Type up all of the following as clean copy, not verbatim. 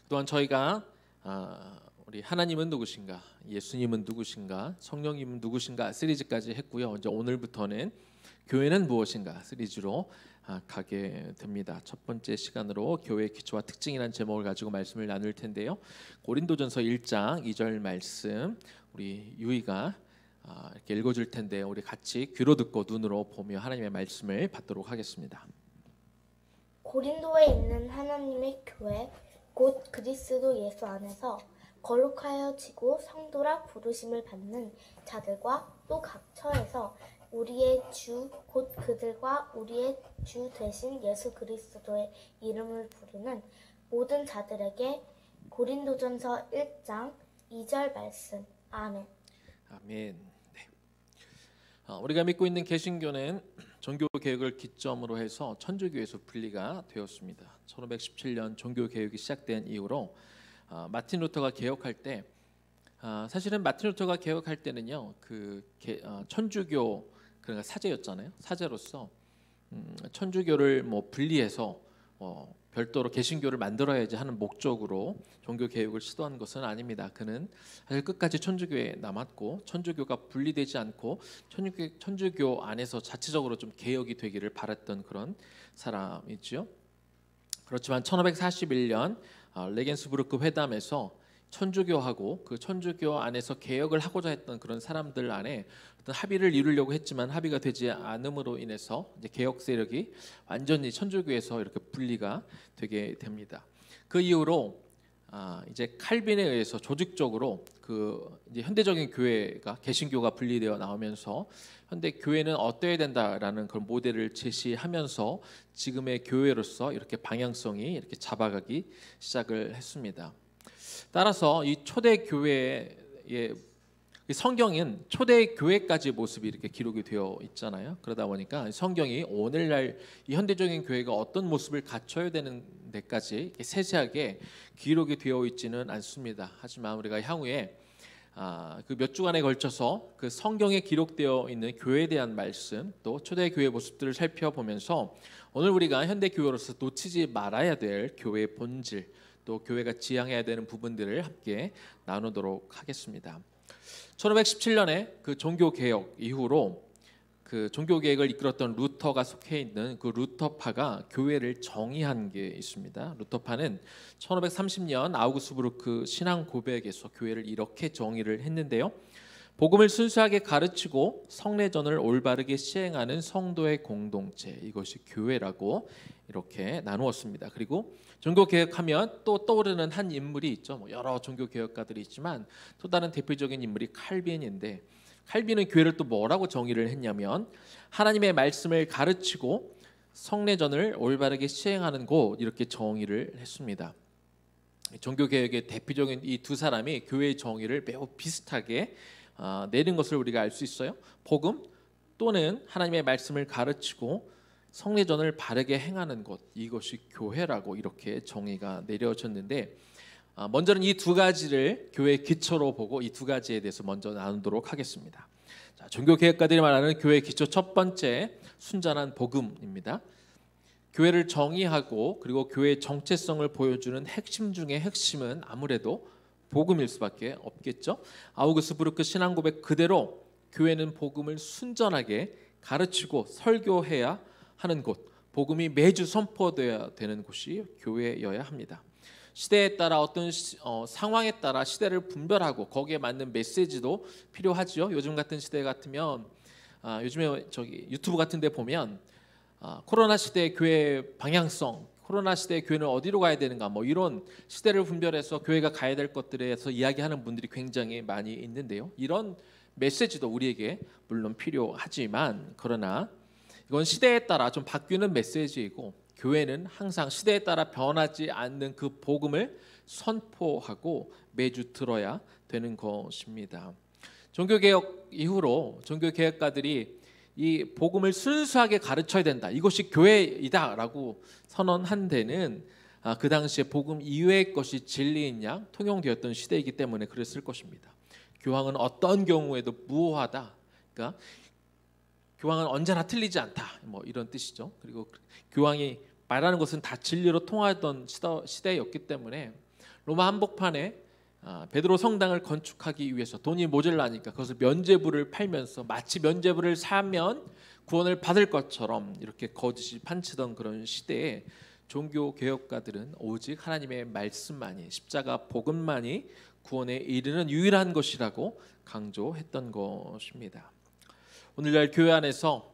또한 저희가 우리 하나님은 누구신가, 예수님은 누구신가, 성령님은 누구신가 시리즈까지 했고요. 이제 오늘부터는 교회는 무엇인가 시리즈로 가게 됩니다. 첫 번째 시간으로 교회의 기초와 특징이라는 제목을 가지고 말씀을 나눌 텐데요. 고린도전서 1장 2절 말씀 우리 유이가 이렇게 읽어줄 텐데 우리 같이 귀로 듣고 눈으로 보며 하나님의 말씀을 받도록 하겠습니다. 고린도에 있는 하나님의 교회 곧 그리스도 예수 안에서 거룩하여지고 성도라 부르심을 받는 자들과 또 각 처에서 우리의 주 곧 그들과 우리의 주 되신 예수 그리스도의 이름을 부르는 모든 자들에게 고린도전서 1장 2절 말씀. 아멘. 아멘. 네. 우리가 믿고 있는 개신교는 종교개혁을 기점으로 해서 천주교에서 분리가 되었습니다. 1517년 종교개혁이 시작된 이후로 마틴 루터가 개혁할 때 사실은 마틴 루터가 개혁할 때는요 천주교 그러니까 사제였잖아요. 사제로서 천주교를 분리해서 별도로 개신교를 만들어야지 하는 목적으로 종교 개혁을 시도한 것은 아닙니다. 그는 사실 끝까지 천주교에 남았고 천주교가 분리되지 않고 천주교 안에서 자체적으로 좀 개혁이 되기를 바랐던 그런 사람이지요. 그렇지만 1541년 레겐스부르크 회담에서 천주교하고 그 천주교 안에서 개혁을 하고자 했던 그런 사람들 안에 어떤 합의를 이루려고 했지만 합의가 되지 않음으로 인해서 이제 개혁 세력이 완전히 천주교에서 이렇게 분리가 되게 됩니다. 그 이후로 이제 칼빈에 의해서 조직적으로 그 이제 현대적인 교회가 개신교가 분리되어 나오면서 현대 교회는 어때야 된다라는 그런 모델을 제시하면서 지금의 교회로서 이렇게 방향성이 이렇게 잡아가기 시작을 했습니다. 따라서 이 초대 교회의 성경은 초대 교회까지 모습이 이렇게 기록이 되어 있잖아요. 그러다 보니까 성경이 오늘날 이 현대적인 교회가 어떤 모습을 갖춰야 되는 데까지 세세하게 기록이 되어 있지는 않습니다. 하지만 우리가 향후에 그 몇 주간에 걸쳐서 그 성경에 기록되어 있는 교회에 대한 말씀 또 초대 교회 모습들을 살펴보면서 오늘 우리가 현대 교회로서 놓치지 말아야 될 교회의 본질 또 교회가 지향해야 되는 부분들을 함께 나누도록 하겠습니다. 1517년에 그 종교 개혁 이후로 그 종교 개혁을 이끌었던 루터가 속해 있는 그 루터파가 교회를 정의한 게 있습니다. 루터파는 1530년 아우구스부르크 신앙 고백에서 교회를 이렇게 정의를 했는데요. 복음을 순수하게 가르치고 성례전을 올바르게 시행하는 성도의 공동체, 이것이 교회라고 이렇게 나누었습니다. 그리고 종교개혁하면 또 떠오르는 한 인물이 있죠. 여러 종교개혁가들이 있지만 또 다른 대표적인 인물이 칼빈인데 칼빈은 교회를 또 뭐라고 정의를 했냐면 하나님의 말씀을 가르치고 성례전을 올바르게 시행하는 곳 이렇게 정의를 했습니다. 종교개혁의 대표적인 이 두 사람이 교회의 정의를 매우 비슷하게 내린 것을 우리가 알 수 있어요. 복음 또는 하나님의 말씀을 가르치고 성례전을 바르게 행하는 것 이것이 교회라고 이렇게 정의가 내려졌는데 먼저는 이 두 가지를 교회의 기초로 보고 이 두 가지에 대해서 먼저 나누도록 하겠습니다. 자, 종교개혁가들이 말하는 교회의 기초 첫 번째 순전한 복음입니다. 교회를 정의하고 그리고 교회의 정체성을 보여주는 핵심 중의 핵심은 아무래도 복음일 수밖에 없겠죠. 아우구스부르크 신앙 고백 그대로 교회는 복음을 순전하게 가르치고 설교해야 하는 곳, 복음이 매주 선포되어야 되는 곳이 교회여야 합니다. 시대에 따라 어떤 상황에 따라 시대를 분별하고 거기에 맞는 메시지도 필요하죠. 요즘 같은 시대 같으면 요즘에 유튜브 같은 데 보면 코로나 시대의 교회의 방향성 코로나 시대의 교회는 어디로 가야 되는가 이런 시대를 분별해서 교회가 가야 될 것들에 대해서 이야기하는 분들이 굉장히 많이 있는데요. 이런 메시지도 우리에게 물론 필요하지만 그러나 이건 시대에 따라 좀 바뀌는 메시지이고 교회는 항상 시대에 따라 변하지 않는 그 복음을 선포하고 매주 들어야 되는 것입니다. 종교개혁 이후로 종교개혁가들이 이 복음을 순수하게 가르쳐야 된다. 이것이 교회이다라고 선언한 데는 그 당시에 복음 이외의 것이 진리인 양 통용되었던 시대이기 때문에 그랬을 것입니다. 교황은 어떤 경우에도 무오하다. 그러니까 교황은 언제나 틀리지 않다. 이런 뜻이죠. 그리고 교황이 말하는 것은 다 진리로 통하던 시대였기 때문에 로마 한복판에 베드로 성당을 건축하기 위해서 돈이 모자라니까 그것을 면죄부를 팔면서 마치 면죄부를 사면 구원을 받을 것처럼 이렇게 거짓이 판치던 그런 시대에 종교 개혁가들은 오직 하나님의 말씀만이, 십자가 복음만이 구원에 이르는 유일한 것이라고 강조했던 것입니다. 오늘날 교회 안에서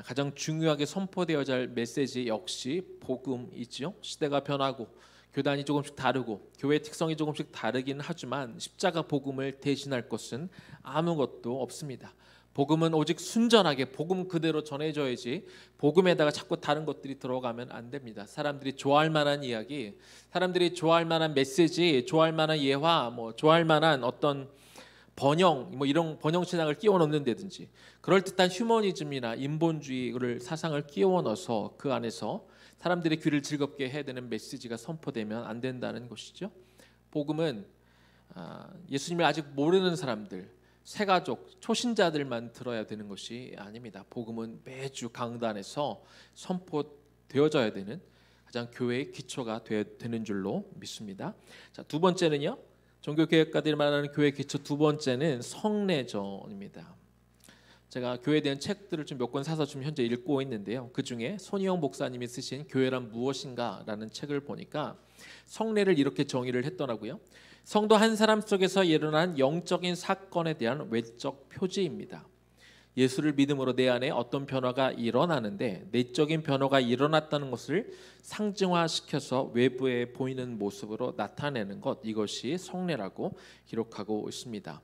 가장 중요하게 선포되어야 할 메시지 역시 복음이지요. 시대가 변하고 교단이 조금씩 다르고 교회의 특성이 조금씩 다르긴 하지만 십자가 복음을 대신할 것은 아무것도 없습니다. 복음은 오직 순전하게 복음 그대로 전해져야지 복음에다가 자꾸 다른 것들이 들어가면 안 됩니다. 사람들이 좋아할 만한 이야기, 사람들이 좋아할 만한 메시지, 좋아할 만한 예화, 좋아할 만한 어떤 번영, 이런 번영 신앙을 끼워 넣는다든지 그럴듯한 휴머니즘이나 인본주의를 사상을 끼워 넣어서 그 안에서 사람들의 귀를 즐겁게 해야 되는 메시지가 선포되면 안 된다는 것이죠. 복음은 예수님을 아직 모르는 사람들, 새가족, 초신자들만 들어야 되는 것이 아닙니다. 복음은 매주 강단에서 선포되어져야 되는 가장 교회의 기초가 되는 줄로 믿습니다. 자, 두 번째는요. 종교개혁가들이 말하는 교회 기초 두 번째는 성례전입니다. 제가 교회에 대한 책들을 좀 몇 권 사서 지금 현재 읽고 있는데요. 그 중에 손희영 목사님이 쓰신 교회란 무엇인가라는 책을 보니까 성례를 이렇게 정의를 했더라고요. 성도 한 사람 속에서 일어난 영적인 사건에 대한 외적 표지입니다. 예수를 믿음으로 내 안에 어떤 변화가 일어나는데 내적인 변화가 일어났다는 것을 상징화시켜서 외부에 보이는 모습으로 나타내는 것, 이것이 성례라고 기록하고 있습니다.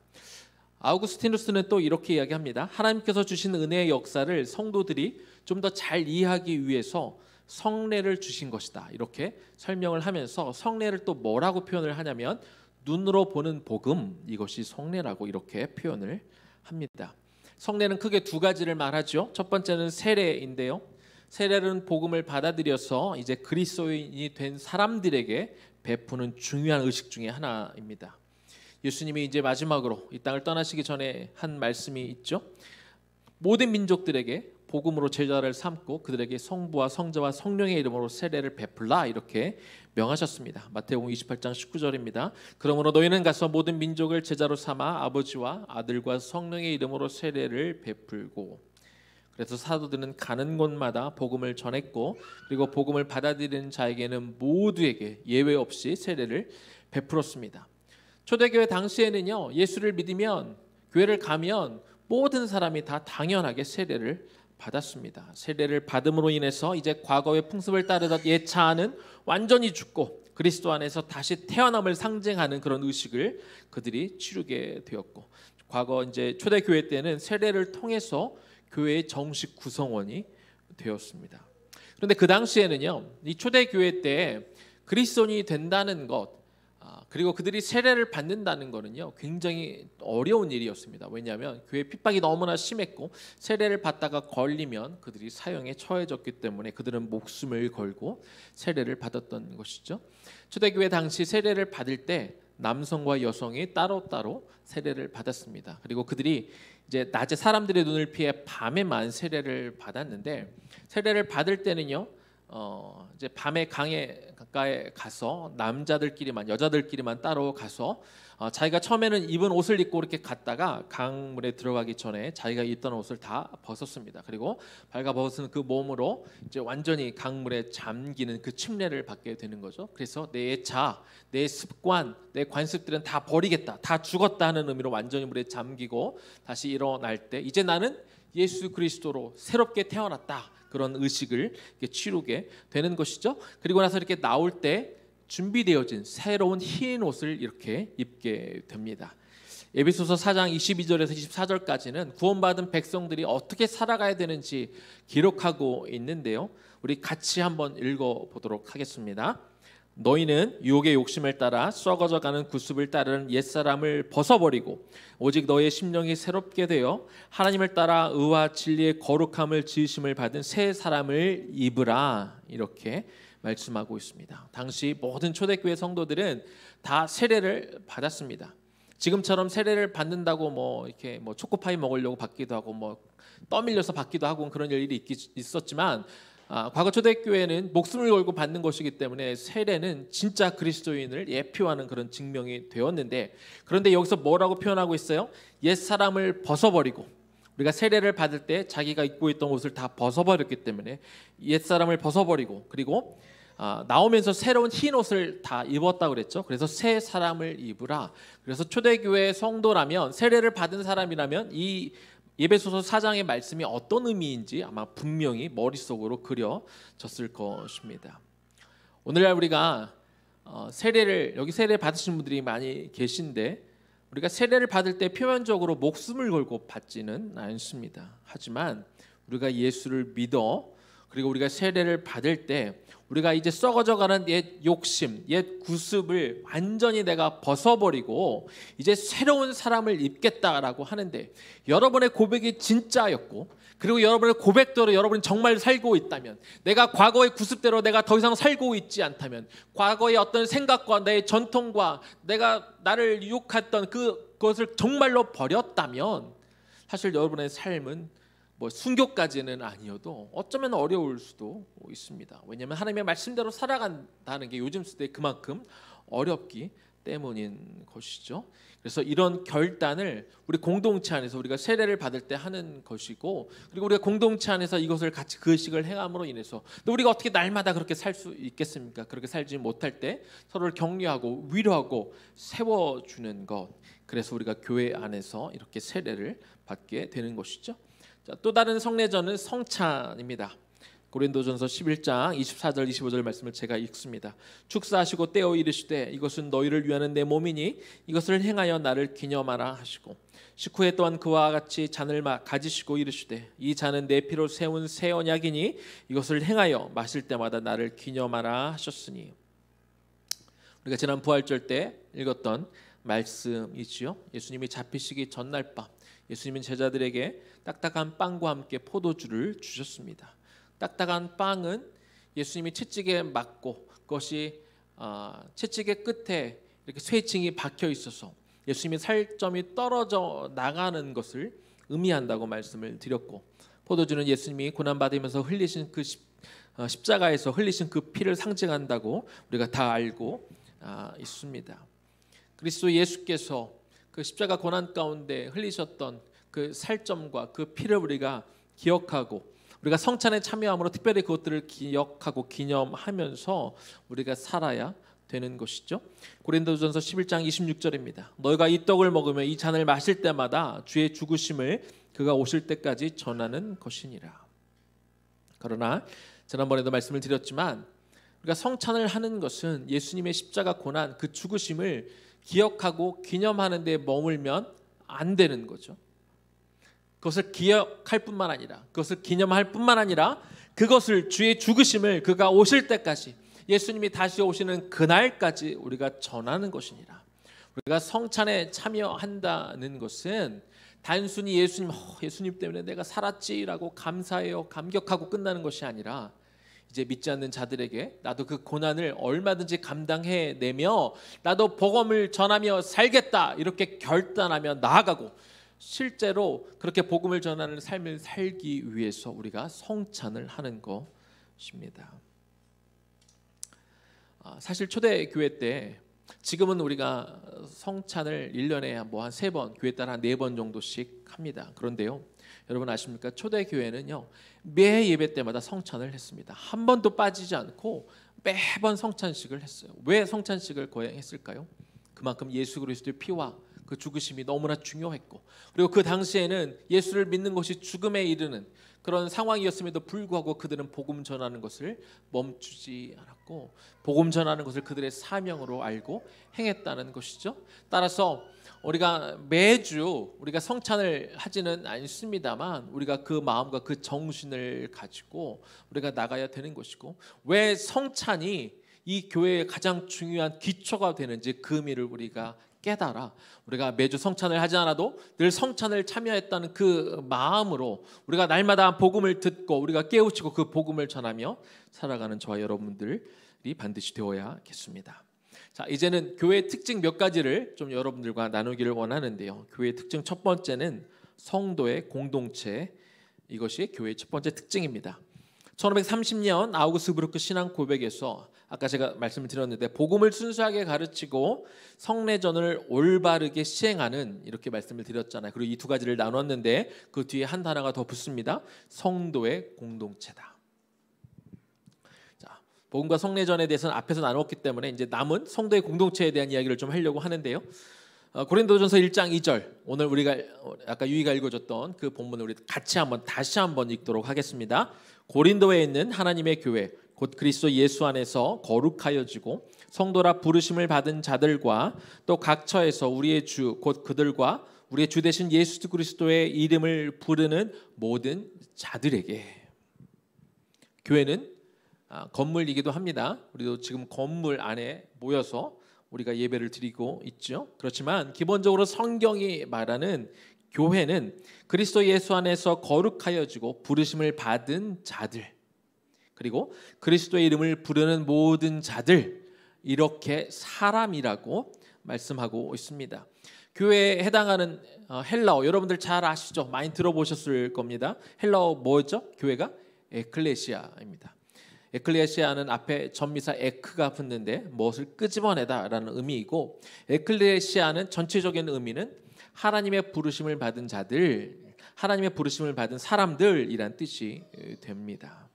아우구스티누스는 또 이렇게 이야기합니다. 하나님께서 주신 은혜의 역사를 성도들이 좀 더 잘 이해하기 위해서 성례를 주신 것이다. 이렇게 설명을 하면서 성례를 또 뭐라고 표현을 하냐면 눈으로 보는 복음, 이것이 성례라고 이렇게 표현을 합니다. 성례는 크게 두 가지를 말하죠. 첫 번째는 세례인데요. 세례는 복음을 받아들여서 이제 그리스도인이 된 사람들에게 베푸는 중요한 의식 중에 하나입니다. 예수님이 이제 마지막으로 이 땅을 떠나시기 전에 한 말씀이 있죠. 모든 민족들에게 복음으로 제자를 삼고 그들에게 성부와 성자와 성령의 이름으로 세례를 베풀라 이렇게 명하셨습니다. 마태복음 28장 19절입니다. 그러므로 너희는 가서 모든 민족을 제자로 삼아 아버지와 아들과 성령의 이름으로 세례를 베풀고, 그래서 사도들은 가는 곳마다 복음을 전했고 그리고 복음을 받아들이는 자에게는 모두에게 예외 없이 세례를 베풀었습니다. 초대교회 당시에는요, 예수를 믿으면 교회를 가면 모든 사람이 다 당연하게 세례를 받았습니다. 세례를 받음으로 인해서 이제 과거의 풍습을 따르던 옛 자아는 완전히 죽고 그리스도 안에서 다시 태어남을 상징하는 그런 의식을 그들이 치르게 되었고, 과거 이제 초대교회 때는 세례를 통해서 교회의 정식 구성원이 되었습니다. 그런데 그 당시에는요, 이 초대교회 때 그리스도인이 된다는 것, 그리고 그들이 세례를 받는다는 것은요 굉장히 어려운 일이었습니다. 왜냐하면 교회 핍박이 너무나 심했고 세례를 받다가 걸리면 그들이 사형에 처해졌기 때문에 그들은 목숨을 걸고 세례를 받았던 것이죠. 초대교회 당시 세례를 받을 때 남성과 여성이 따로따로 세례를 받았습니다. 그리고 그들이 이제 낮에 사람들의 눈을 피해 밤에만 세례를 받았는데, 세례를 받을 때는요 이제 밤에 강에 가까이 가서 남자들끼리만, 여자들끼리만 따로 가서 자기가 처음에는 입은 옷을 입고 이렇게 갔다가 강물에 들어가기 전에 자기가 입던 옷을 다 벗었습니다. 그리고 발가 벗은 그 몸으로 이제 완전히 강물에 잠기는 그 침례를 받게 되는 거죠. 그래서 내 자, 내 습관, 내 관습들은 다 버리겠다, 다 죽었다 하는 의미로 완전히 물에 잠기고 다시 일어날 때 이제 나는 예수 그리스도로 새롭게 태어났다, 그런 의식을 치르게 되는 것이죠. 그리고 나서 이렇게 나올 때 준비되어진 새로운 흰 옷을 이렇게 입게 됩니다. 에베소서 4장 22절에서 24절까지는 구원받은 백성들이 어떻게 살아가야 되는지 기록하고 있는데요. 우리 같이 한번 읽어보도록 하겠습니다. 너희는 유혹의 욕심을 따라 썩어져가는 구습을 따르는 옛사람을 벗어버리고 오직 너의 심령이 새롭게 되어 하나님을 따라 의와 진리의 거룩함을 지으심을 받은 새 사람을 입으라, 이렇게 말씀하고 있습니다. 당시 모든 초대교회 성도들은 다 세례를 받았습니다. 지금처럼 세례를 받는다고 이렇게 초코파이 먹으려고 받기도 하고 떠밀려서 받기도 하고 그런 일이 있었지만 과거 초대교회는 목숨을 걸고 받는 것이기 때문에 세례는 진짜 그리스도인을 예표하는 그런 증명이 되었는데, 그런데 여기서 뭐라고 표현하고 있어요? 옛사람을 벗어버리고, 우리가 세례를 받을 때 자기가 입고 있던 옷을 다 벗어버렸기 때문에 옛사람을 벗어버리고, 그리고 나오면서 새로운 흰 옷을 다 입었다고 그랬죠. 그래서 새 사람을 입으라. 그래서 초대교회 성도라면, 세례를 받은 사람이라면 이 에베소서 4장의 말씀이 어떤 의미인지 아마 분명히 머릿속으로 그려졌을 것입니다. 오늘날 우리가 세례를, 여기 세례 받으신 분들이 많이 계신데, 우리가 세례를 받을 때 표면적으로 목숨을 걸고 받지는 않습니다. 하지만 우리가 예수를 믿어, 그리고 우리가 세례를 받을 때 우리가 이제 썩어져가는 옛 욕심, 옛 구습을 완전히 내가 벗어버리고 이제 새로운 사람을 입겠다라고 하는데, 여러분의 고백이 진짜였고, 그리고 여러분의 고백대로 여러분이 정말 살고 있다면, 내가 과거의 구습대로 내가 더 이상 살고 있지 않다면, 과거의 어떤 생각과 내 전통과 내가 나를 유혹했던 그것을 정말로 버렸다면, 사실 여러분의 삶은 뭐 순교까지는 아니어도 어쩌면 어려울 수도 있습니다. 왜냐하면 하나님의 말씀대로 살아간다는 게 요즘 시대에 그만큼 어렵기 때문인 것이죠. 그래서 이런 결단을 우리 공동체 안에서 우리가 세례를 받을 때 하는 것이고, 그리고 우리가 공동체 안에서 이것을 같이 그 의식을 행함으로 인해서, 또 우리가 어떻게 날마다 그렇게 살 수 있겠습니까? 그렇게 살지 못할 때 서로를 격려하고 위로하고 세워주는 것, 그래서 우리가 교회 안에서 이렇게 세례를 받게 되는 것이죠. 자, 또 다른 성례전은 성찬입니다. 고린도전서 11장 24절 25절 말씀을 제가 읽습니다. 축사하시고 떼어 이르시되 이것은 너희를 위하는 내 몸이니 이것을 행하여 나를 기념하라 하시고, 식후에 또한 그와 같이 잔을 가지시고 이르시되 이 잔은 내 피로 세운 새 언약이니 이것을 행하여 마실 때마다 나를 기념하라 하셨으니. 우리가 지난 부활절 때 읽었던 말씀이지요. 예수님이 잡히시기 전날 밤 예수님은 제자들에게 딱딱한 빵과 함께 포도주를 주셨습니다. 딱딱한 빵은 예수님이 채찍에 맞고 그것이 채찍의 끝에 이렇게 쇠칭이 박혀 있어서 예수님의 살점이 떨어져 나가는 것을 의미한다고 말씀을 드렸고, 포도주는 예수님이 고난받으면서 흘리신 그 십자가에서 흘리신 그 피를 상징한다고 우리가 다 알고 있습니다. 그리스도 예수께서 그 십자가 고난 가운데 흘리셨던 그 살점과 그 피를 우리가 기억하고, 우리가 성찬에 참여함으로 특별히 그것들을 기억하고 기념하면서 우리가 살아야 되는 것이죠. 고린도전서 11장 26절입니다. 너희가 이 떡을 먹으며 이 잔을 마실 때마다 주의 죽으심을 그가 오실 때까지 전하는 것이니라. 그러나 지난번에도 말씀을 드렸지만, 우리가 성찬을 하는 것은 예수님의 십자가 고난, 그 죽으심을 기억하고 기념하는 데 머물면 안 되는 거죠. 그것을 기억할 뿐만 아니라, 그것을 기념할 뿐만 아니라, 그것을 주의 죽으심을 그가 오실 때까지, 예수님이 다시 오시는 그날까지 우리가 전하는 것이니라. 우리가 성찬에 참여한다는 것은 단순히 예수님 때문에 내가 살았지라고 감사해요, 감격하고 끝나는 것이 아니라, 이제 믿지 않는 자들에게 나도 그 고난을 얼마든지 감당해내며 나도 복음을 전하며 살겠다 이렇게 결단하며 나아가고, 실제로 그렇게 복음을 전하는 삶을 살기 위해서 우리가 성찬을 하는 것입니다. 사실 초대교회 때, 지금은 우리가 성찬을 1년에 뭐 한 3번, 교회 따라 한 4번 정도씩 합니다. 그런데요, 여러분 아십니까? 초대교회는요, 매 예배 때마다 성찬을 했습니다. 한 번도 빠지지 않고 매번 성찬식을 했어요. 왜 성찬식을 거행했을까요? 그만큼 예수 그리스도의 피와 그 죽으심이 너무나 중요했고, 그리고 그 당시에는 예수를 믿는 것이 죽음에 이르는 그런 상황이었음에도 불구하고 그들은 복음 전하는 것을 멈추지 않았고, 복음 전하는 것을 그들의 사명으로 알고 행했다는 것이죠. 따라서 우리가 매주 우리가 성찬을 하지는 않습니다만, 우리가 그 마음과 그 정신을 가지고 우리가 나가야 되는 것이고, 왜 성찬이 이 교회의 가장 중요한 기초가 되는지 그 의미를 우리가 깨달아 우리가 매주 성찬을 하지 않아도 늘 성찬을 참여했다는 그 마음으로 우리가 날마다 복음을 듣고 우리가 깨우치고 그 복음을 전하며 살아가는 저와 여러분들이 반드시 되어야겠습니다. 자, 이제는 교회의 특징 몇 가지를 좀 여러분들과 나누기를 원하는데요. 교회의 특징 첫 번째는 성도의 공동체, 이것이 교회의 첫 번째 특징입니다. 1530년 아우구스부르크 신앙 고백에서 아까 제가 말씀을 드렸는데 복음을 순수하게 가르치고 성례전을 올바르게 시행하는 이렇게 말씀을 드렸잖아요. 그리고 이 두 가지를 나눴는데 그 뒤에 한 단어가 더 붙습니다. 성도의 공동체다. 자, 복음과 성례전에 대해서는 앞에서 나눴기 때문에 이제 남은 성도의 공동체에 대한 이야기를 좀 하려고 하는데요. 고린도전서 1장 2절 오늘 우리가 아까 유이가 읽어줬던 그 본문을 우리 다시 한번 읽도록 하겠습니다. 고린도에 있는 하나님의 교회 곧 그리스도 예수 안에서 거룩하여지고 성도라 부르심을 받은 자들과 또 각 처에서 우리의 주 곧 그들과 우리의 주 되신 예수 그리스도의 이름을 부르는 모든 자들에게. 교회는 건물이기도 합니다. 우리도 지금 건물 안에 모여서 우리가 예배를 드리고 있죠. 그렇지만 기본적으로 성경이 말하는 교회는 그리스도 예수 안에서 거룩하여지고 부르심을 받은 자들, 그리고 그리스도의 이름을 부르는 모든 자들, 이렇게 사람이라고 말씀하고 있습니다. 교회에 해당하는 헬라어 여러분들 잘 아시죠? 많이 들어보셨을 겁니다. 헬라어 뭐였죠? 교회가 에클레시아입니다. 에클레시아는 앞에 전미사 에크가 붙는데 무엇을 끄집어내다라는 의미이고, 에클레시아는 전체적인 의미는 하나님의 부르심을 받은 자들, 하나님의 부르심을 받은 사람들이란 뜻이 됩니다.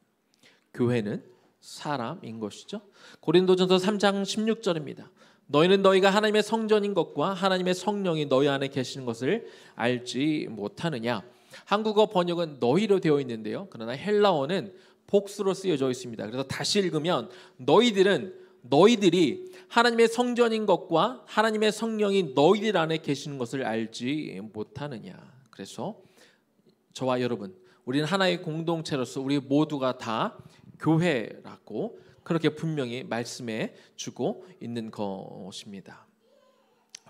교회는 사람인 것이죠. 고린도전서 3장 16절입니다. 너희는 너희가 하나님의 성전인 것과 하나님의 성령이 너희 안에 계시는 것을 알지 못하느냐. 한국어 번역은 너희로 되어 있는데요. 그러나 헬라어는 복수로 쓰여져 있습니다. 그래서 다시 읽으면 너희들이 하나님의 성전인 것과 하나님의 성령이 너희들 안에 계시는 것을 알지 못하느냐. 그래서 저와 여러분, 우리는 하나의 공동체로서 우리 모두가 다 교회라고 그렇게 분명히 말씀해 주고 있는 것입니다.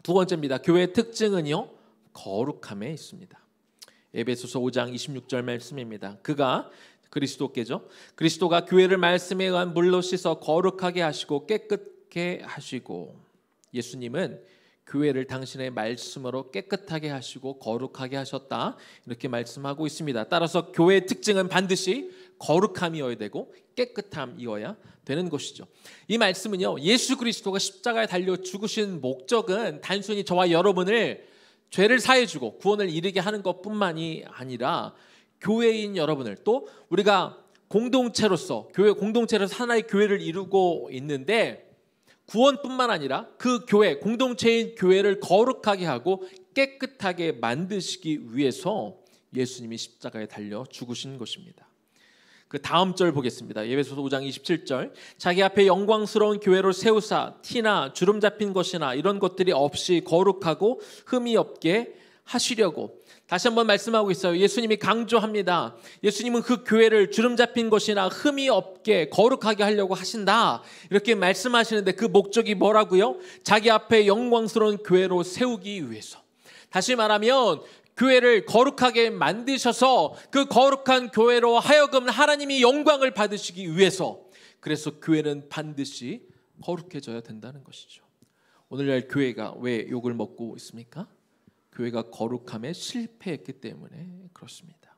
두 번째입니다. 교회의 특징은요, 거룩함에 있습니다. 에베소서 5장 26절 말씀입니다. 그가 그리스도께죠. 그리스도가 교회를 말씀에 의한 물로 씻어 거룩하게 하시고 깨끗게 하시고, 예수님은 교회를 당신의 말씀으로 깨끗하게 하시고 거룩하게 하셨다, 이렇게 말씀하고 있습니다. 따라서 교회의 특징은 반드시 거룩함이어야 되고 깨끗함이어야 되는 것이죠. 이 말씀은요, 예수 그리스도가 십자가에 달려 죽으신 목적은 단순히 저와 여러분을 죄를 사해주고 구원을 이루게 하는 것뿐만이 아니라 교회인 여러분을, 또 우리가 공동체로서 교회 공동체로서 하나의 교회를 이루고 있는데 구원뿐만 아니라 그 교회 공동체인 교회를 거룩하게 하고 깨끗하게 만드시기 위해서 예수님이 십자가에 달려 죽으신 것입니다. 그 다음 절 보겠습니다. 에베소서 5장 27절. 자기 앞에 영광스러운 교회로 세우사 티나 주름 잡힌 것이나 이런 것들이 없이 거룩하고 흠이 없게 하시려고. 다시 한번 말씀하고 있어요. 예수님이 강조합니다. 예수님은 그 교회를 주름 잡힌 것이나 흠이 없게 거룩하게 하려고 하신다, 이렇게 말씀하시는데 그 목적이 뭐라고요? 자기 앞에 영광스러운 교회로 세우기 위해서. 다시 말하면 교회를 거룩하게 만드셔서 그 거룩한 교회로 하여금 하나님이 영광을 받으시기 위해서, 그래서 교회는 반드시 거룩해져야 된다는 것이죠. 오늘날 교회가 왜 욕을 먹고 있습니까? 교회가 거룩함에 실패했기 때문에 그렇습니다.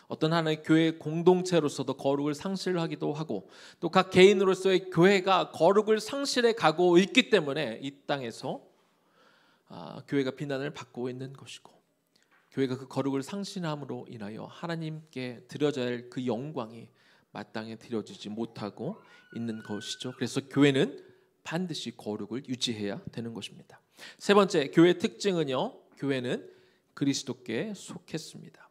어떤 하나의 교회 공동체로서도 거룩을 상실하기도 하고, 또 각 개인으로서의 교회가 거룩을 상실해 가고 있기 때문에 이 땅에서 교회가 비난을 받고 있는 것이고, 교회가 그 거룩을 상실함으로 인하여 하나님께 드려져야 할 그 영광이 마땅히 드려지지 못하고 있는 것이죠. 그래서 교회는 반드시 거룩을 유지해야 되는 것입니다. 세 번째, 교회의 특징은요, 교회는 그리스도께 속했습니다.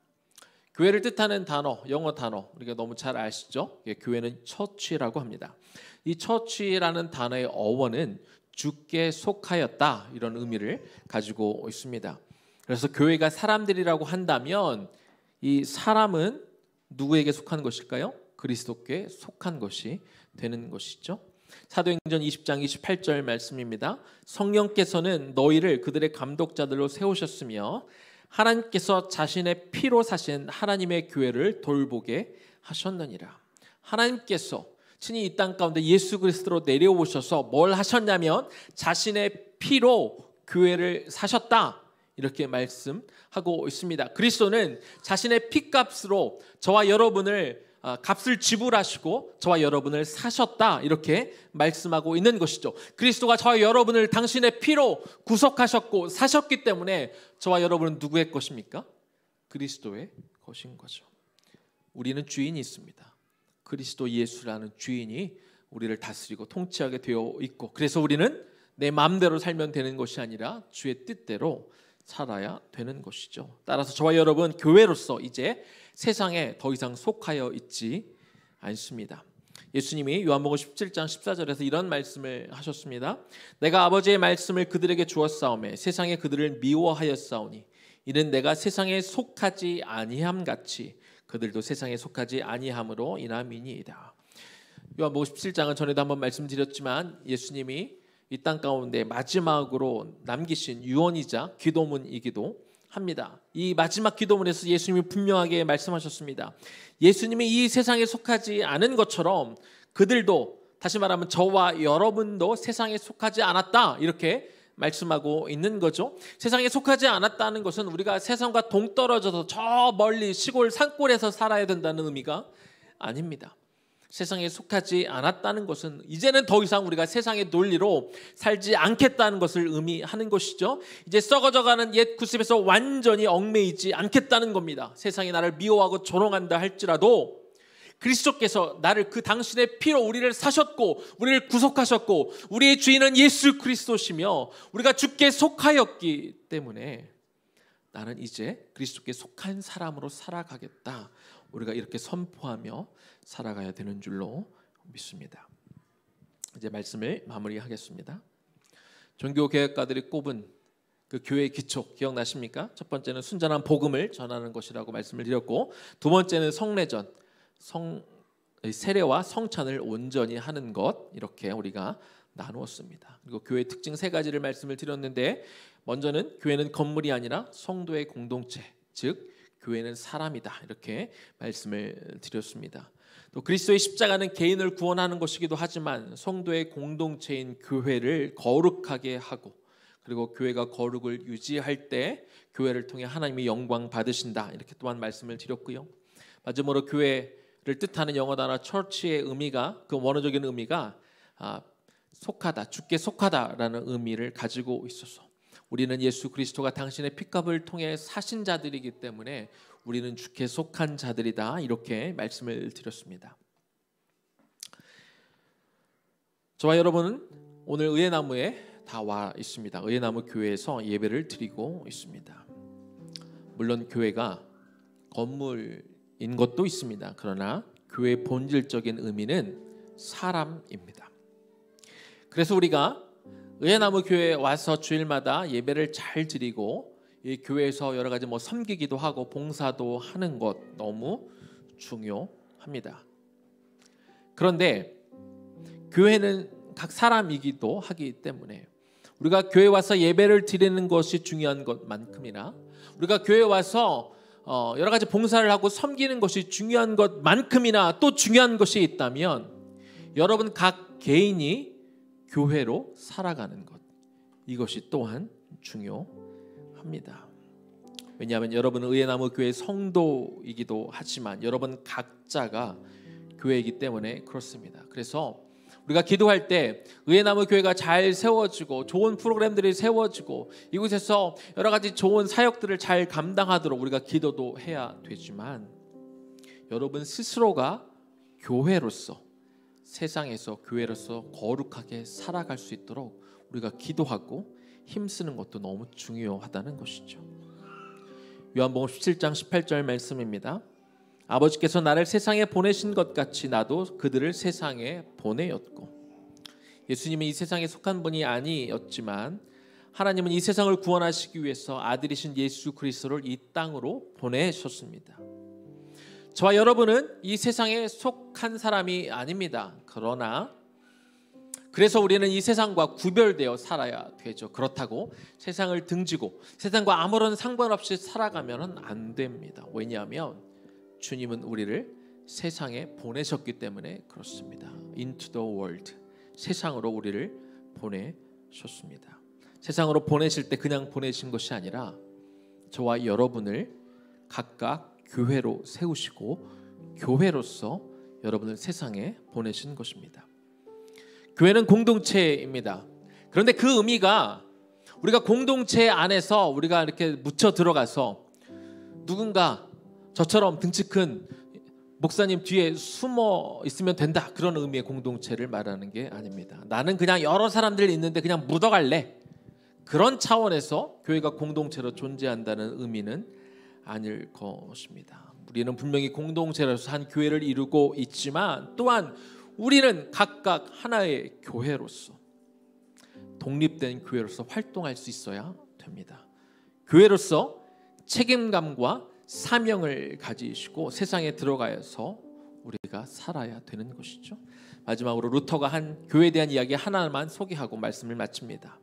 교회를 뜻하는 단어, 영어 단어 우리가 너무 잘 아시죠? 교회는 처치라고 합니다. 이 처치라는 단어의 어원은 주께 속하였다, 이런 의미를 가지고 있습니다. 그래서 교회가 사람들이라고 한다면 이 사람은 누구에게 속한 것일까요? 그리스도께 속한 것이 되는 것이죠. 사도행전 20장 28절 말씀입니다. 성령께서는 너희를 그들의 감독자들로 세우셨으며 하나님께서 자신의 피로 사신 하나님의 교회를 돌보게 하셨느니라. 하나님께서 친히 이 땅 가운데 예수 그리스도로 내려오셔서 뭘 하셨냐면 자신의 피로 교회를 사셨다, 이렇게 말씀하고 있습니다. 그리스도는 자신의 피값으로 저와 여러분을 값을 지불하시고 저와 여러분을 사셨다 이렇게 말씀하고 있는 것이죠. 그리스도가 저와 여러분을 당신의 피로 구속하셨고 사셨기 때문에 저와 여러분은 누구의 것입니까? 그리스도의 것인 거죠. 우리는 주인이 있습니다. 그리스도 예수라는 주인이 우리를 다스리고 통치하게 되어 있고, 그래서 우리는 내 마음대로 살면 되는 것이 아니라 주의 뜻대로 살아야 되는 것이죠. 따라서 저와 여러분 교회로서 이제 세상에 더 이상 속하여 있지 않습니다. 예수님이 요한복음 17장 14절에서 이런 말씀을 하셨습니다. 내가 아버지의 말씀을 그들에게 주었사오매 세상에 그들을 미워하였사오니 이는 내가 세상에 속하지 아니함 같이 그들도 세상에 속하지 아니함으로 인함이니이다. 요한복음 17장은 전에도 한번 말씀드렸지만 예수님이 이 땅 가운데 마지막으로 남기신 유언이자 기도문이기도 합니다. 이 마지막 기도문에서 예수님이 분명하게 말씀하셨습니다. 예수님이 이 세상에 속하지 않은 것처럼 그들도, 다시 말하면 저와 여러분도 세상에 속하지 않았다 이렇게 말씀하고 있는 거죠. 세상에 속하지 않았다는 것은 우리가 세상과 동떨어져서 저 멀리 시골 산골에서 살아야 된다는 의미가 아닙니다. 세상에 속하지 않았다는 것은 이제는 더 이상 우리가 세상의 논리로 살지 않겠다는 것을 의미하는 것이죠. 이제 썩어져가는 옛 구습에서 완전히 얽매이지 않겠다는 겁니다. 세상이 나를 미워하고 조롱한다 할지라도 그리스도께서 나를 그 당신의 피로 우리를 사셨고 우리를 구속하셨고 우리의 주인은 예수 그리스도시며 우리가 주께 속하였기 때문에 나는 이제 그리스도께 속한 사람으로 살아가겠다. 우리가 이렇게 선포하며 살아가야 되는 줄로 믿습니다. 이제 말씀을 마무리하겠습니다. 종교개혁가들이 꼽은 그 교회의 기초 기억나십니까? 첫 번째는 순전한 복음을 전하는 것이라고 말씀을 드렸고, 두 번째는 성례전, 세례와 성찬을 온전히 하는 것, 이렇게 우리가 나누었습니다. 그리고 교회의 특징 세 가지를 말씀을 드렸는데, 먼저는 교회는 건물이 아니라 성도의 공동체, 즉 교회는 사람이다 이렇게 말씀을 드렸습니다. 또 그리스도의 십자가는 개인을 구원하는 것이기도 하지만 성도의 공동체인 교회를 거룩하게 하고, 그리고 교회가 거룩을 유지할 때 교회를 통해 하나님이 영광 받으신다 이렇게 또한 말씀을 드렸고요. 마지막으로 교회를 뜻하는 영어 단어 church의 의미가, 그 원어적인 의미가 속하다, 주께 속하다라는 의미를 가지고 있어서 우리는 예수 그리스도가 당신의 핏값을 통해 사신 자들이기 때문에 우리는 주께 속한 자들이다 이렇게 말씀을 드렸습니다. 저와 여러분은 오늘 의회나무에 다 와 있습니다. 의회나무 교회에서 예배를 드리고 있습니다. 물론 교회가 건물인 것도 있습니다. 그러나 교회의 본질적인 의미는 사람입니다. 그래서 우리가 의회나무 교회에 와서 주일마다 예배를 잘 드리고 이 교회에서 여러 가지 섬기기도 하고 봉사도 하는 것 너무 중요합니다. 그런데 교회는 각 사람이기도 하기 때문에 우리가 교회 와서 예배를 드리는 것이 중요한 것만큼이나 우리가 교회 와서 여러 가지 봉사를 하고 섬기는 것이 중요한 것만큼이나 또 중요한 것이 있다면 여러분 각 개인이 교회로 살아가는 것, 이것이 또한 중요합니다. 왜냐하면 여러분은 의회나무 교회 성도이기도 하지만 여러분 각자가 교회이기 때문에 그렇습니다. 그래서 우리가 기도할 때 의회나무 교회가 잘 세워지고 좋은 프로그램들이 세워지고 이곳에서 여러 가지 좋은 사역들을 잘 감당하도록 우리가 기도도 해야 되지만 여러분 스스로가 교회로서 세상에서 교회로서 거룩하게 살아갈 수 있도록 우리가 기도하고 힘쓰는 것도 너무 중요하다는 것이죠. 요한복음 17장 18절 말씀입니다. 아버지께서 나를 세상에 보내신 것 같이 나도 그들을 세상에 보내었고, 예수님은 이 세상에 속한 분이 아니었지만 하나님은 이 세상을 구원하시기 위해서 아들이신 예수 그리스도를 이 땅으로 보내셨습니다. 저와 여러분은 이 세상에 속한 사람이 아닙니다. 그러나 그래서 우리는 이 세상과 구별되어 살아야 되죠. 그렇다고 세상을 등지고 세상과 아무런 상관없이 살아가면 안 됩니다. 왜냐하면 주님은 우리를 세상에 보내셨기 때문에 그렇습니다. Into the world, 세상으로 우리를 보내셨습니다. 세상으로 보내실 때 그냥 보내신 것이 아니라 저와 여러분을 각각 교회로 세우시고 교회로서 여러분을 세상에 보내신 것입니다. 교회는 공동체입니다. 그런데 그 의미가 우리가 공동체 안에서 우리가 이렇게 묻혀 들어가서 누군가 저처럼 등치 큰 목사님 뒤에 숨어 있으면 된다, 그런 의미의 공동체를 말하는 게 아닙니다. 나는 그냥 여러 사람들이 있는데 그냥 묻어갈래, 그런 차원에서 교회가 공동체로 존재한다는 의미는 아닐 것입니다. 우리는 분명히 공동체로서 한 교회를 이루고 있지만 또한 우리는 각각 하나의 교회로서, 독립된 교회로서 활동할 수 있어야 됩니다. 교회로서 책임감과 사명을 가지시고 세상에 들어가서 우리가 살아야 되는 것이죠. 마지막으로 루터가 한 교회에 대한 이야기 하나만 소개하고 말씀을 마칩니다.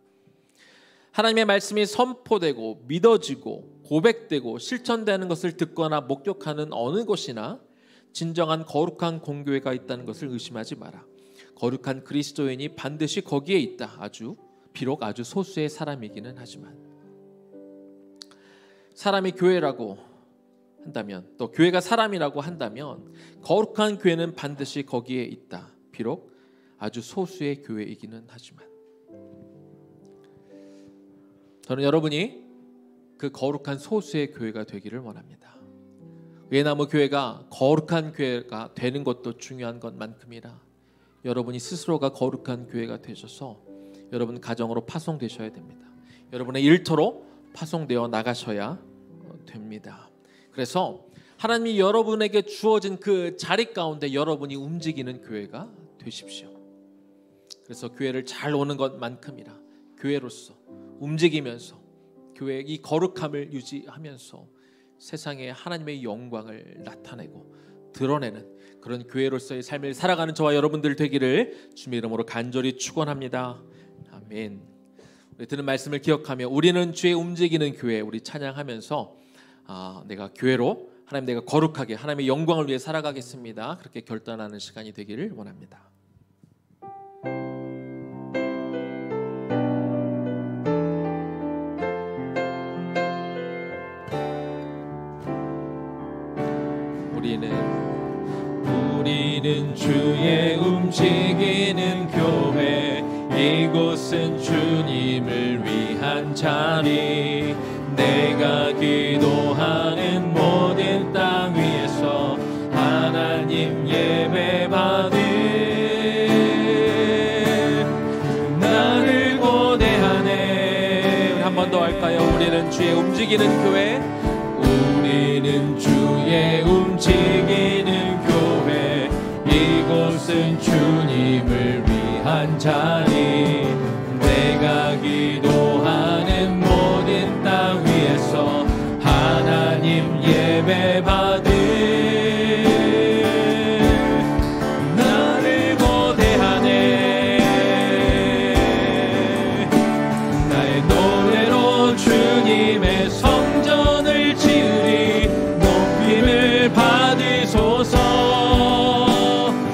하나님의 말씀이 선포되고 믿어지고 고백되고 실천되는 것을 듣거나 목격하는 어느 곳이나 진정한 거룩한 공교회가 있다는 것을 의심하지 마라. 거룩한 그리스도인이 반드시 거기에 있다. 비록 아주 소수의 사람이기는 하지만, 사람이 교회라고 한다면, 또 교회가 사람이라고 한다면 거룩한 교회는 반드시 거기에 있다. 비록 아주 소수의 교회이기는 하지만, 저는 여러분이 그 거룩한 소수의 교회가 되기를 원합니다. 외나무 교회가 거룩한 교회가 되는 것도 중요한 것만큼이나 여러분이 스스로가 거룩한 교회가 되셔서 여러분 가정으로 파송되셔야 됩니다. 여러분의 일터로 파송되어 나가셔야 됩니다. 그래서 하나님이 여러분에게 주어진 그 자리 가운데 여러분이 움직이는 교회가 되십시오. 그래서 교회를 잘 오는 것만큼이나 교회로서 움직이면서 교회의 이 거룩함을 유지하면서 세상에 하나님의 영광을 나타내고 드러내는 그런 교회로서의 삶을 살아가는 저와 여러분들 되기를 주님의 이름으로 간절히 축원합니다. 아멘. 우리 듣는 말씀을 기억하며 우리는 주의 움직이는 교회, 우리 찬양하면서 내가 교회로 하나님, 내가 거룩하게 하나님의 영광을 위해 살아가겠습니다, 그렇게 결단하는 시간이 되기를 원합니다. 우리는 주의 움직이는 교회, 이곳은 주님을 위한 자리. 내가 기도하는 모든 땅 위에서 하나님 예배 받을 나를 고대하네. 한 번 더 할까요? 우리는 주의 움직이는 교회, 우리는 주의 움직이는 교회, 이곳은 주님을 위한 자리. 내가 기도하는 모든 땅 위에서 하나님 예배 받을 나를 고대하네. 나의 노래로 주님의 성전을 지으리. 높임을 받으소서.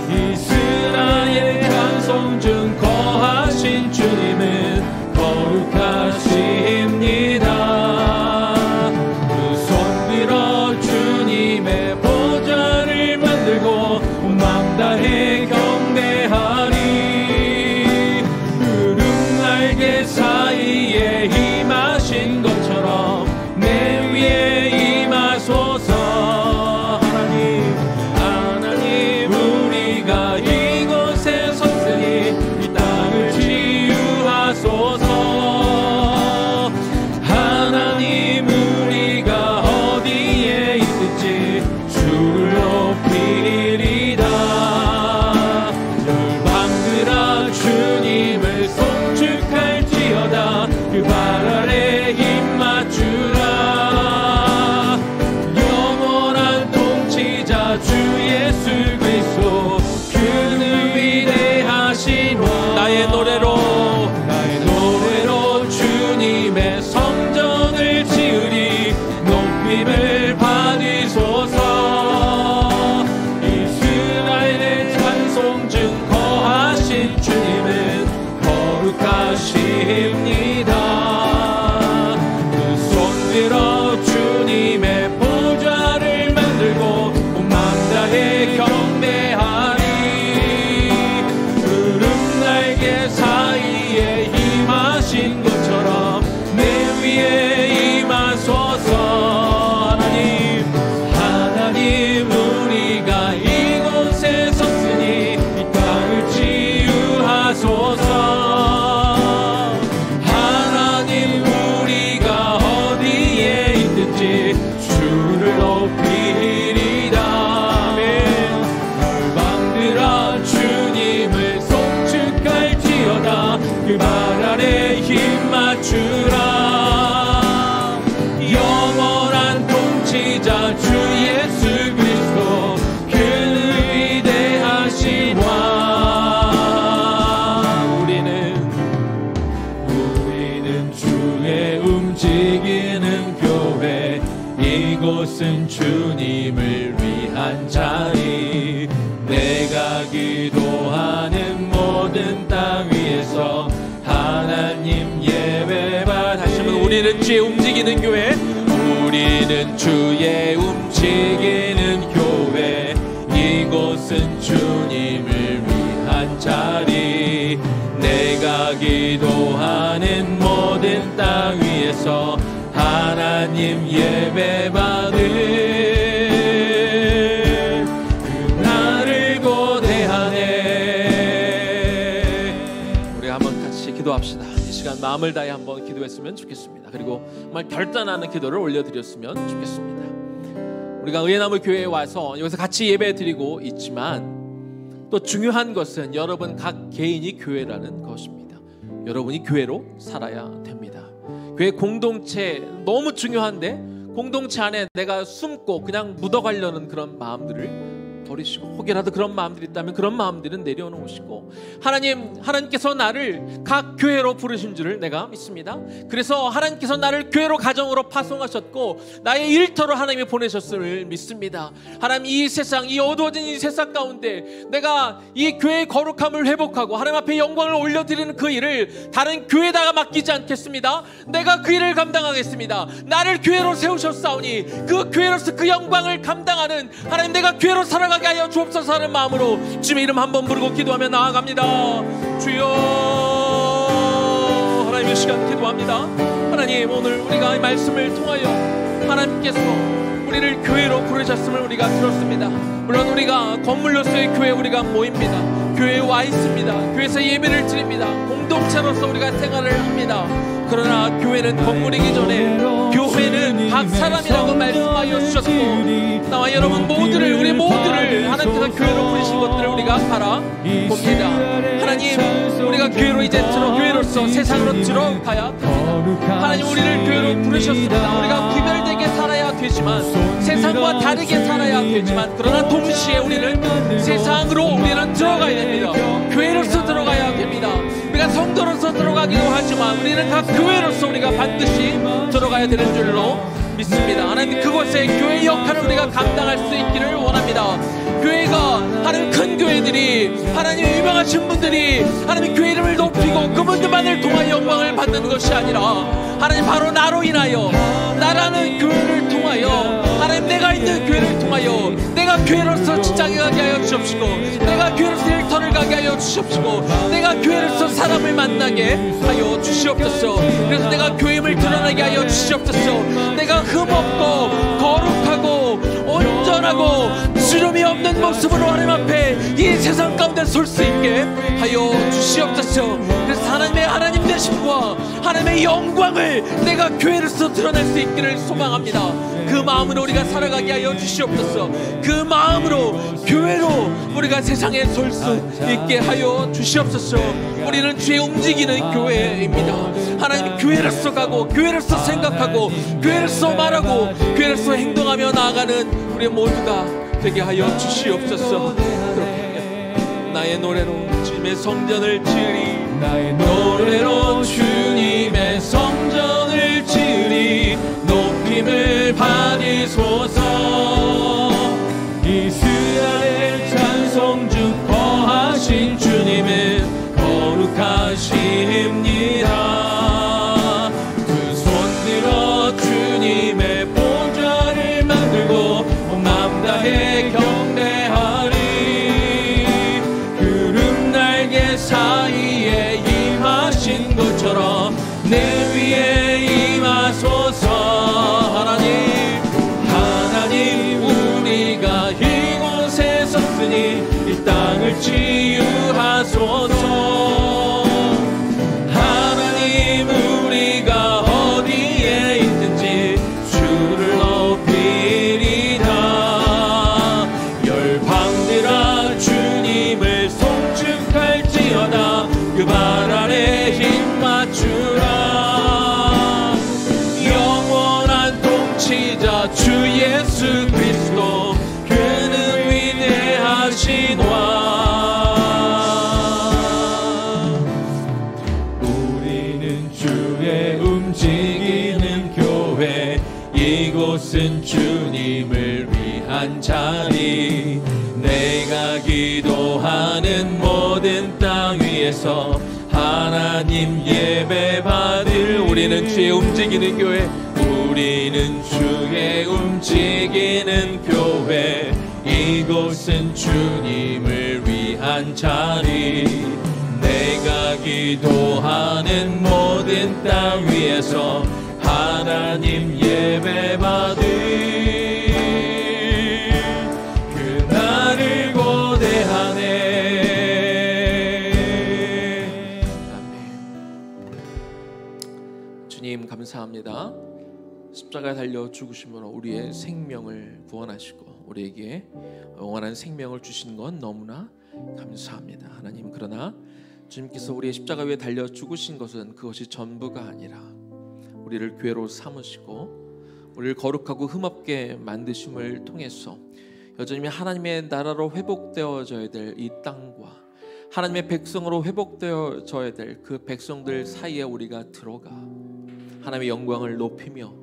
이스라엘 찬송 중 거하신 주님은 거룩하십니다. 그 손 들어 주님의 보좌를 만들고 망다해 경배하리. 구름 날개 사이에 임하신 것처럼 내 위에 임하소서. 하나님 우리가 이곳에 섰으니 이 땅을 치유하소서. 하나님 우리가 어디에 있든지 주를 높이리다. 열방들아 주님을 송축할지어다. 그 발 아래 힘 맞추라. 영원한 통치자 주 예수 그리스도, 그는 위대하신 왕. 나의 노래로 주님의 성전을 지으리. 높임을 받으소서. 이스라엘의 찬송 중 거하신 주님은 거룩하십니다. 힘 맞추라. 영원한 통치자 주 예수 그리스도 그는 위대하신 왕. 우리는 주의 움직이는 교회, 이곳은 주님을 위한 자리. 내가 기도하는 모든 땅 위에서 하나님 예배받을. 다시 한번 우리는 주의 움직이는 교회, 우리는 주의 움직이는 교회, 이곳은 주님을 위한 자리. 내가 기도하는 모든 땅 위에서 하나님 예배받을 그날을 고대하네. 우리 한번 같이 기도합시다. 이 시간 마음을 다해 한번 기도했으면 좋겠습니다. 그리고 정말 결단하는 기도를 올려드렸으면 좋겠습니다. 우리가 의예나무 교회에 와서 여기서 같이 예배드리고 있지만 또 중요한 것은 여러분 각 개인이 교회라는 것입니다. 여러분이 교회로 살아야 됩니다. 교회 공동체 너무 중요한데 공동체 안에 내가 숨고 그냥 묻어가려는 그런 마음들을 버리시고, 혹여라도 그런 마음들이 있다면 그런 마음들은 내려놓으시고, 하나님께서 나를 각 교회로 부르신 줄을 내가 믿습니다. 그래서 하나님께서 나를 교회로 가정으로 파송하셨고 나의 일터로 하나님이 보내셨음을 믿습니다. 하나님, 이 세상, 이 어두워진 이 세상 가운데 내가 이 교회의 거룩함을 회복하고 하나님 앞에 영광을 올려드리는 그 일을 다른 교회에다가 맡기지 않겠습니다. 내가 그 일을 감당하겠습니다. 나를 교회로 세우셨사오니 그 교회로서 그 영광을 감당하는 하나님, 내가 교회로 살아가게 하여 주옵소서 하는 마음으로 주님의 이름 한번 부르고 기도하며 나아갑니다. 주여, 하나님의 시간 기도합니다. 하나님, 오늘 우리가 이 말씀을 통하여 하나님께서 우리를 교회로 부르셨음을 우리가 들었습니다. 물론 우리가 건물로서의 교회 우리가 모입니다. 교회에 와 있습니다. 교회에서 예배를 드립니다. 공동체로서 우리가 생활을 합니다. 그러나 교회는 건물이기 전에 교회는 각 사람이라고 말씀하여 주셨고, 나와 여러분 모두를, 우리 모두를 하나님께서 교회로 부르신 것들을 우리가 바라봅니다. 하나님, 우리가 교회로 이제 교회로서 세상으로 들어가야 됩니다. 하나님, 우리를 교회로 부르셨습니다. 우리가 구별되게 살아야 되지만, 세상과 다르게 살아야 되지만, 그러나 동시에 우리는 세상으로 우리는 들어가야 됩니다. 교회로서 들어가야 됩니다. 우리가 성도로서 들어가기도 하지만 우리는 각 교회로서 우리가 반드시 들어가야 되는 줄로 믿습니다. 하나님, 그곳에 교회의 역할을 우리가 감당할 수 있기를 원합니다. 교회가 하나님, 큰 교회들이, 하나님 유명하신 분들이 하나님 교회 이름을 높이고 그분들만을 통하여 영광을 받는 것이 아니라 하나님, 바로 나로 인하여, 나라는 교회를 통하여, 하나님 내가 있는 교회를 통하여 내가 교회로서 직장에 가게 하여 주옵시고, 내가 교회로서 일터를 가게 하여 주옵시고, 내가 교회로서 사람을 만나게 하여 주시옵소서. 그래서 내가 교회임을 드러나게 하여 주시옵소서. 내가 흠없고 거룩하고 온전하고 주름이 없는 모습으로 하나님 앞에 이 세상 가운데 설 수 있게 하여 주시옵소서. 그래서 하나님의 하나님 되심과 하나님의 영광을 내가 교회로서 드러낼 수 있기를 소망합니다. 그 마음으로 우리가 살아가게 하여 주시옵소서. 그 마음으로 교회로 우리가 세상에 설 수 있게 하여 주시옵소서. 우리는 주의 움직이는 교회입니다. 하나님, 교회로서 가고 교회로서 생각하고 교회로서 말하고 교회로서 행동하며 나아가는 우리 모두가 되게 하여 주시옵소서. 그렇게 나의 노래로 주님의 성전을 지으리, 나의 노래로 주님의 성전을 지으리, 높임을 받으소서. 이스라엘 찬송 중 거하신 주님은 거룩하십니다. 두 손 들어 주님의 보좌를 만들고 온 마음 다해 경배하리. 구름 날개 사이에 임하신 것처럼 내 위에 임하소서. 하나님, 우리가 이곳에 섰으니 이 땅을 치유하소서. 하나님, 우리가 어디에 있든지 주를 높이리라. 열방들아 주님을 송축할지어다. 그 발 아래 힘 맞추라. 위한 자리, 내가 기도하는 모든 땅 위에서 하나님 예배 받을, 우리는 주의 움직이는 교회, 우리는 주의 움직이는 교회, 이곳은 주님을 위한 자리, 내가 기도하는 모든 땅 위에서 하나님 예배 받을 그날을 고대하네. 아멘. 주님 감사합니다. 십자가에 달려 죽으심으로 우리의 생명을 구원하시고 우리에게 영원한 생명을 주신 건 너무나 감사합니다. 하나님, 그러나 주님께서 우리의 십자가 위에 달려 죽으신 것은 그것이 전부가 아니라 우리를 교회로 삼으시고 우리를 거룩하고 흠없게 만드심을 통해서 여전히 하나님의 나라로 회복되어져야 될 이 땅과 하나님의 백성으로 회복되어져야 될 그 백성들 사이에 우리가 들어가 하나님의 영광을 높이며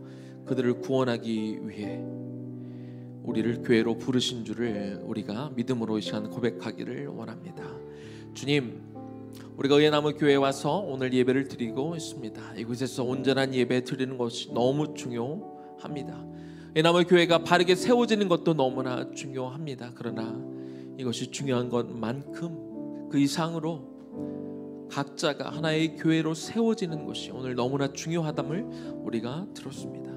그들을 구원하기 위해 우리를 교회로 부르신 줄을 우리가 믿음으로 이 시간 고백하기를 원합니다. 주님, 우리가 의예나무 교회에 와서 오늘 예배를 드리고 있습니다. 이곳에서 온전한 예배 드리는 것이 너무 중요합니다. 의예나무 교회가 바르게 세워지는 것도 너무나 중요합니다. 그러나 이것이 중요한 것만큼 그 이상으로 각자가 하나의 교회로 세워지는 것이 오늘 너무나 중요하담을 우리가 들었습니다.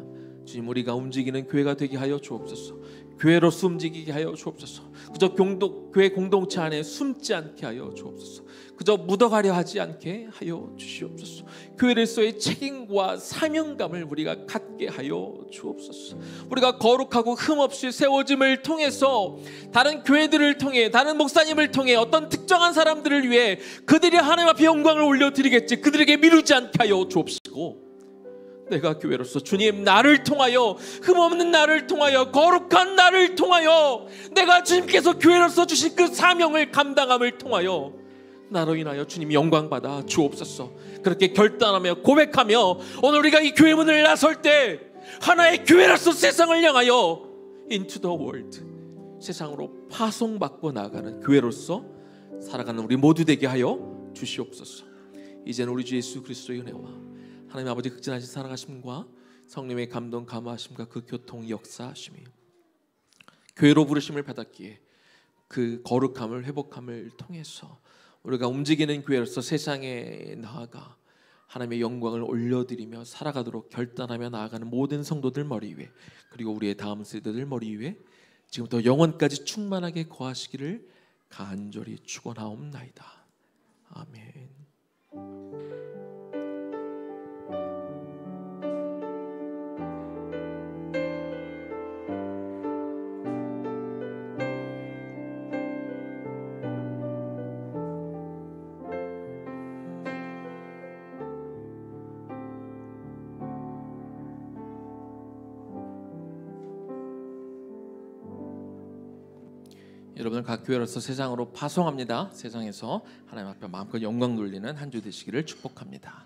주님, 우리가 움직이는 교회가 되게 하여 주옵소서. 교회로서 움직이게 하여 주옵소서. 그저 교회 공동체 안에 숨지 않게 하여 주옵소서. 그저 묻어가려 하지 않게 하여 주시옵소서. 교회로서의 책임과 사명감을 우리가 갖게 하여 주옵소서. 우리가 거룩하고 흠없이 세워짐을 통해서 다른 교회들을 통해, 다른 목사님을 통해 어떤 특정한 사람들을 위해 그들이 하나님 앞에 영광을 올려드리겠지, 그들에게 미루지 않게 하여 주옵시고, 내가 교회로서 주님 나를 통하여, 흠없는 나를 통하여, 거룩한 나를 통하여, 내가 주님께서 교회로서 주신 그 사명을 감당함을 통하여 나로 인하여 주님 영광 받아 주옵소서. 그렇게 결단하며 고백하며 오늘 우리가 이 교회 문을 나설 때 하나의 교회로서 세상을 향하여 into the world, 세상으로 파송받고 나아가는 교회로서 살아가는 우리 모두 되게 하여 주시옵소서. 이제는 우리 주 예수 그리스도의 은혜와 하나님 아버지 극진하신 사랑하심과 성령의 감동 감화하심과 그 교통 역사하심이 교회로 부르심을 받았기에 그 거룩함을 회복함을 통해서 우리가 움직이는 교회로서 세상에 나아가 하나님의 영광을 올려드리며 살아가도록 결단하며 나아가는 모든 성도들 머리 위에, 그리고 우리의 다음 세대들 머리 위에 지금부터 영원까지 충만하게 거하시기를 간절히 축원하옵나이다. 아멘. 여러분을 각 교회로서 세상으로 파송합니다. 세상에서 하나님 앞에 마음껏 영광 돌리는 한 주 되시기를 축복합니다.